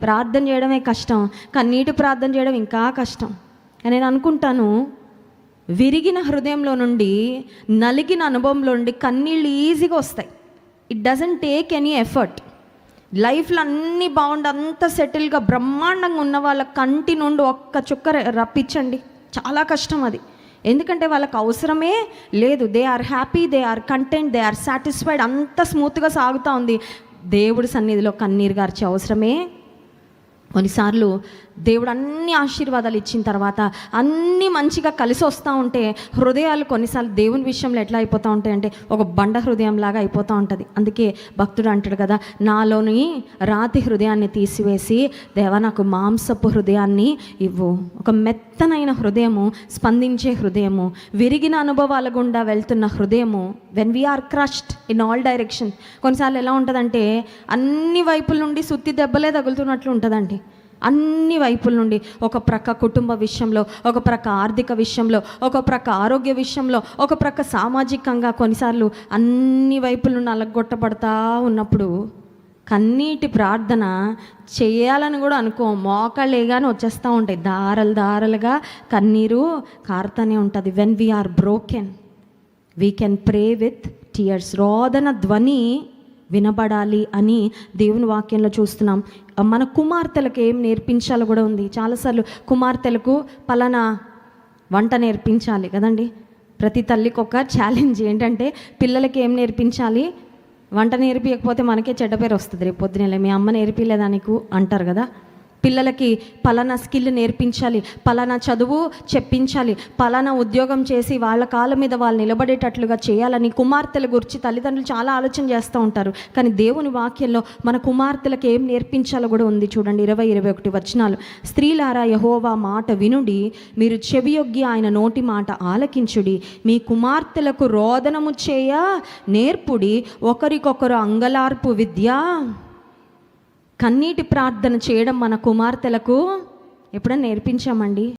ప్రార్థన చేయడమే కష్టం, కన్నీటి ప్రార్థన చేయడం ఇంకా కష్టం. నేను అనుకుంటాను, విరిగిన హృదయంలో నుండి, నలిగిన అనుభవంలో నుండి కన్నీళ్ళు ఈజీగా వస్తాయి. It doesn't take any effort. లైఫ్లో అన్నీ బాగుండి అంత సెటిల్గా బ్రహ్మాండంగా ఉన్న వాళ్ళ కంటి నుండి ఒక్క చుక్క రప్పించండి, చాలా కష్టం అది. ఎందుకంటే వాళ్ళకి అవసరమే లేదు. They are happy, they are content, they are satisfied, అంత స్మూత్గా సాగుతూ ఉంది. దేవుడి సన్నిధిలో కన్నీరు గార్చే అవసరమే. కొన్నిసార్లు దేవుడు అన్ని ఆశీర్వాదాలు ఇచ్చిన తర్వాత అన్నీ మంచిగా కలిసి వస్తూ ఉంటే హృదయాలు కొన్నిసార్లు దేవుని విషయంలో ఎట్లా అయిపోతూ ఉంటాయి అంటే ఒక బండ హృదయంలాగా అయిపోతూ ఉంటుంది. అందుకే భక్తుడు అంటాడు కదా, నాలోని రాతి హృదయాన్ని తీసివేసి దేవా నాకు మాంసపు హృదయాన్ని ఇవ్వు. ఒక మెత్తనైన హృదయము, స్పందించే హృదయము, విరిగిన అనుభవాల గుండా వెళ్తున్న హృదయము. When we are crushed in all direction, కొన్నిసార్లు ఎలా ఉంటుందంటే అన్ని వైపుల నుండి సుత్తి దెబ్బలే తగులుతున్నట్లు ఉంటుందండి. అన్ని వైపుల నుండి, ఒక ప్రక్క కుటుంబ విషయంలో, ఒక ప్రక్క ఆర్థిక విషయంలో, ఒక ప్రక్క ఆరోగ్య విషయంలో, ఒక ప్రక్క సామాజికంగా, కొన్నిసార్లు అన్ని వైపుల నుండి అలగొట్టబడతా ఉన్నప్పుడు కన్నీటి ప్రార్థన చేయాలని కూడా అనుకో, మోకాళ్ళేగానే వచ్చేస్తూ ఉంటాయి, దారలుగా కన్నీరు కారుతూనే ఉంటుంది. When we are broken we can pray with tears. రోదన ధ్వని వినబడాలి అని దేవుని వాక్యంలో చూస్తున్నాం. మన కుమార్తెలకు ఏం నేర్పించాలో కూడా ఉంది. చాలాసార్లు కుమార్తెలకు పలానా వంట నేర్పించాలి కదండి. ప్రతి తల్లికి ఒక ఛాలెంజ్ ఏంటంటే పిల్లలకి ఏం నేర్పించాలి, వంట నేర్పించకపోతే మనకే చెడ్డ పేరు వస్తుంది రేపు పొద్దునే, మీ అమ్మ నేర్పిలేదా నీకు అంటారు కదా. పిల్లలకి పలానా స్కిల్ నేర్పించాలి, పలానా చదువు చెప్పించాలి, పలానా ఉద్యోగం చేసి వాళ్ళ కాళ్ళ మీద వాళ్ళు నిలబడేటట్లుగా చేయాలని కుమార్తెల గురించి తల్లిదండ్రులు చాలా ఆలోచన చేస్తూ ఉంటారు. కానీ దేవుని వాక్యంలో మన కుమార్తెలకు ఏం నేర్పించాలో కూడా ఉంది. చూడండి 20-21 వచనాలు. స్త్రీలారా యెహోవా మాట వినుడి, మీరు చెవియొగ్గి ఆయన నోటి మాట ఆలకించుడి. మీ కుమార్తెలకు రోదనము చేయ నేర్పుడి, ఒకరికొకరు అంగలార్పు విద్య. కన్నీటి ప్రార్థన చేయడం మన కుమార్తెలకు ఎప్పుడైనా నేర్పించామండి?